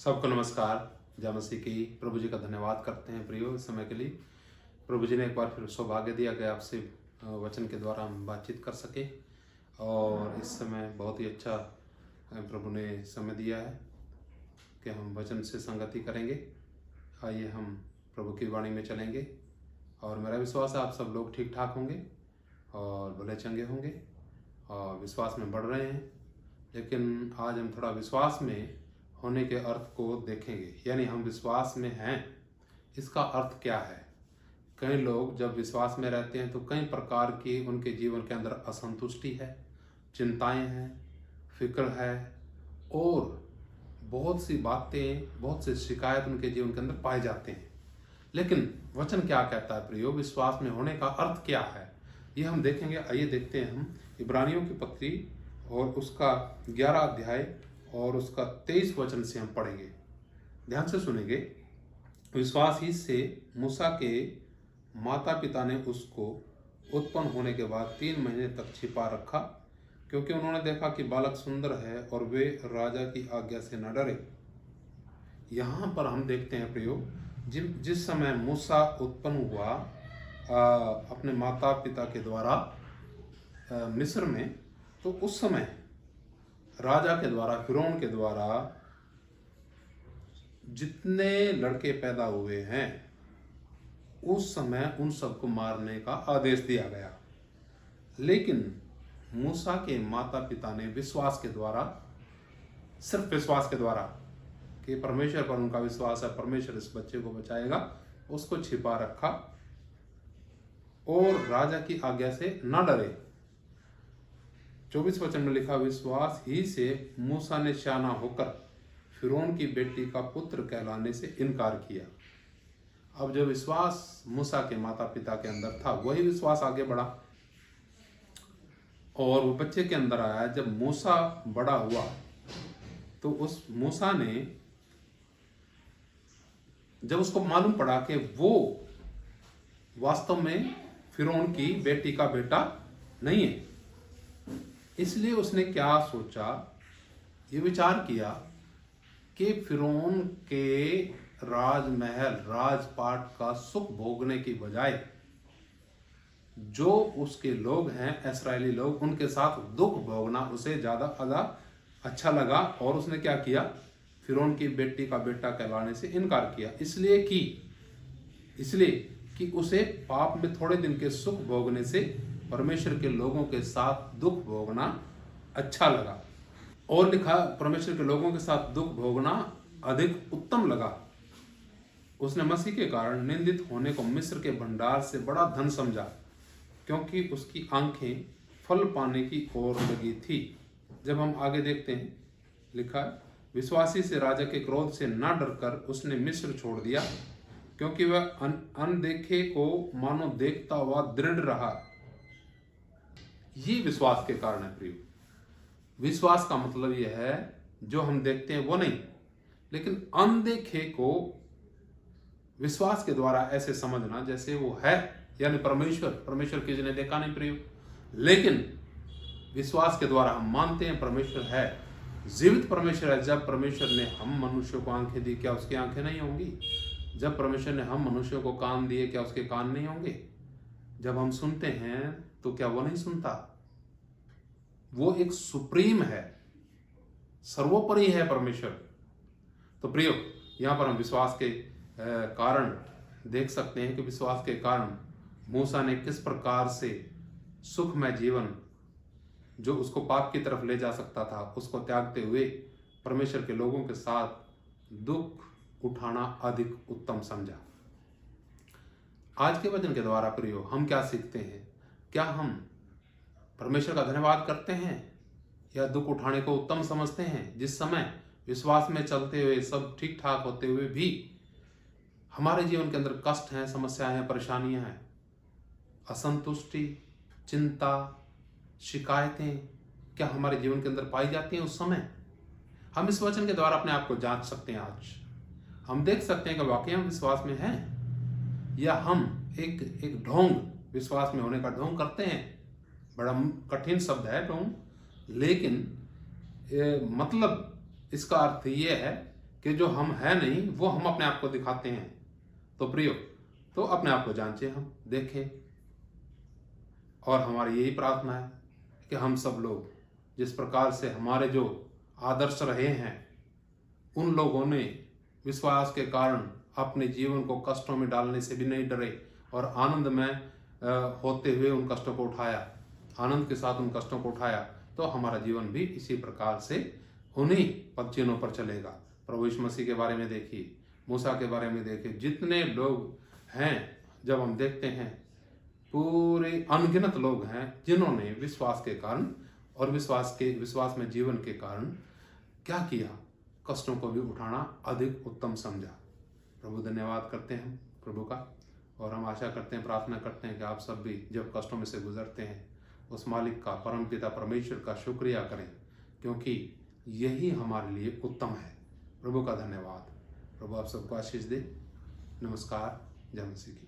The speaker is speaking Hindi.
सबको नमस्कार। जय मसीह की। प्रभु जी का धन्यवाद करते हैं प्रियो इस समय के लिए। प्रभु जी ने एक बार फिर सौभाग्य दिया कि आपसे वचन के द्वारा हम बातचीत कर सके और इस समय बहुत ही अच्छा प्रभु ने समय दिया है कि हम वचन से संगति करेंगे। आइए हम प्रभु की वाणी में चलेंगे और मेरा विश्वास है आप सब लोग ठीक ठाक होंगे और भले चंगे होंगे और विश्वास में बढ़ रहे हैं। लेकिन आज हम थोड़ा विश्वास में होने के अर्थ को देखेंगे, यानी हम विश्वास में हैं, इसका अर्थ क्या है। कई लोग जब विश्वास में रहते हैं तो कई प्रकार की उनके जीवन के अंदर असंतुष्टि है, चिंताएं हैं, फिक्र है और बहुत सी बातें, बहुत से शिकायत उनके जीवन के अंदर पाए जाते हैं। लेकिन वचन क्या कहता है प्रियो, विश्वास में होने का अर्थ क्या है, ये हम देखेंगे। आइए देखते हैं हम इब्रानियों की पत्री और उसका 11 अध्याय और उसका 23 वचन से हम पढ़ेंगे। ध्यान से सुनेंगे। विश्वास ही से मूसा के माता पिता ने उसको उत्पन्न होने के बाद 3 महीने तक छिपा रखा, क्योंकि उन्होंने देखा कि बालक सुंदर है और वे राजा की आज्ञा से न डरे। यहाँ पर हम देखते हैं प्रियो, जिस समय मूसा उत्पन्न हुआ अपने माता पिता के द्वारा मिस्र में, तो उस समय राजा के द्वारा, फिरौन के द्वारा जितने लड़के पैदा हुए हैं उस समय उन सबको मारने का आदेश दिया गया। लेकिन मूसा के माता पिता ने विश्वास के द्वारा, सिर्फ विश्वास के द्वारा कि परमेश्वर पर उनका विश्वास है, परमेश्वर इस बच्चे को बचाएगा, उसको छिपा रखा और राजा की आज्ञा से न डरे। 24 वचन में लिखा, विश्वास ही से मूसा ने शाना होकर फिरौन की बेटी का पुत्र कहलाने से इनकार किया। अब जो विश्वास मूसा के माता पिता के अंदर था वही विश्वास आगे बढ़ा और वो बच्चे के अंदर आया। जब मूसा बड़ा हुआ तो उस मूसा ने, जब उसको मालूम पड़ा कि वो वास्तव में फिरौन की बेटी का बेटा नहीं है, इसलिए उसने क्या सोचा, ये विचार किया कि फिरौन के राजमहल, राजपाट का सुख भोगने की बजाय जो उसके लोग हैं, इस्राएली लोग, उनके साथ दुख भोगना उसे ज्यादा अच्छा लगा और उसने क्या किया, फिरौन की बेटी का बेटा कहलाने से इनकार किया। इसलिए कि उसे पाप में थोड़े दिन के सुख भोगने से परमेश्वर के लोगों के साथ दुख भोगना अच्छा लगा। और लिखा, परमेश्वर के लोगों के साथ दुख भोगना अधिक उत्तम लगा। उसने मसीह के कारण निंदित होने को मिस्र के भंडार से बड़ा धन समझा, क्योंकि उसकी आंखें फल पाने की ओर लगी थी। जब हम आगे देखते हैं, लिखा, विश्वासी से राजा के क्रोध से न डरकर उसने मिस्र छोड़ दिया, क्योंकि वह अनदेखे को मानो देखता हुआ दृढ़ रहा। ये विश्वास के कारण है प्रियो। विश्वास का मतलब यह है जो हम देखते हैं वो नहीं, लेकिन अनदेखे को विश्वास के द्वारा ऐसे समझना जैसे वो है, यानी परमेश्वर किसी ने देखा नहीं प्रियो, लेकिन विश्वास के द्वारा हम मानते हैं परमेश्वर है, जीवित परमेश्वर है। जब परमेश्वर ने हम मनुष्यों को आंखें दी, क्या उसकी आंखें नहीं होंगी? जब परमेश्वर ने हम मनुष्यों को कान दिए, क्या उसके कान नहीं होंगे? जब हम सुनते हैं तो क्या वो नहीं सुनता? वो एक सुप्रीम है, सर्वोपरि है परमेश्वर। तो प्रियो, यहां पर हम विश्वास के कारण देख सकते हैं कि विश्वास के कारण मूसा ने किस प्रकार से सुखमय जीवन, जो उसको पाप की तरफ ले जा सकता था, उसको त्यागते हुए परमेश्वर के लोगों के साथ दुख उठाना अधिक उत्तम समझा। आज के वचन के द्वारा प्रियो हम क्या सीखते हैं? क्या हम परमेश्वर का धन्यवाद करते हैं या दुख उठाने को उत्तम समझते हैं? जिस समय विश्वास में चलते हुए, सब ठीक ठाक होते हुए भी हमारे जीवन के अंदर कष्ट हैं, समस्याएं हैं, परेशानियां हैं, असंतुष्टि, चिंता, शिकायतें क्या हमारे जीवन के अंदर पाई जाती हैं? उस समय हम इस वचन के द्वारा अपने आप को जांच सकते हैं। आज हम देख सकते हैं कि वाकई हम विश्वास में हैं या हम एक ढोंग, विश्वास में होने का ढोंग करते हैं। बड़ा कठिन शब्द है ढोंग, लेकिन मतलब इसका अर्थ ये है कि जो हम है नहीं वो हम अपने आप को दिखाते हैं। तो प्रियो, तो अपने आप को जांचें, हम देखें, और हमारी यही प्रार्थना है कि हम सब लोग जिस प्रकार से हमारे जो आदर्श रहे हैं, उन लोगों ने विश्वास के कारण अपने जीवन को कष्टों में डालने से भी नहीं डरे और आनंद में होते हुए उन कष्टों को उठाया, आनंद के साथ उन कष्टों को उठाया, तो हमारा जीवन भी इसी प्रकार से उन्हीं पदचिन्हों पर चलेगा। प्रभु यीशु मसीह के बारे में देखिए, मूसा के बारे में देखिए, जितने लोग हैं, जब हम देखते हैं पूरे अनगिनत लोग हैं जिन्होंने विश्वास के कारण और विश्वास में जीवन के कारण क्या किया, कष्टों को भी उठाना अधिक उत्तम समझा। प्रभु धन्यवाद करते हैं प्रभु का, और हम आशा करते हैं, प्रार्थना करते हैं कि आप सब भी जब कष्टों में से गुजरते हैं उस मालिक का, परमपिता परमेश्वर का शुक्रिया करें, क्योंकि यही हमारे लिए उत्तम है। प्रभु का धन्यवाद। प्रभु आप सबको आशीष दे। नमस्कार। जय मसीह की।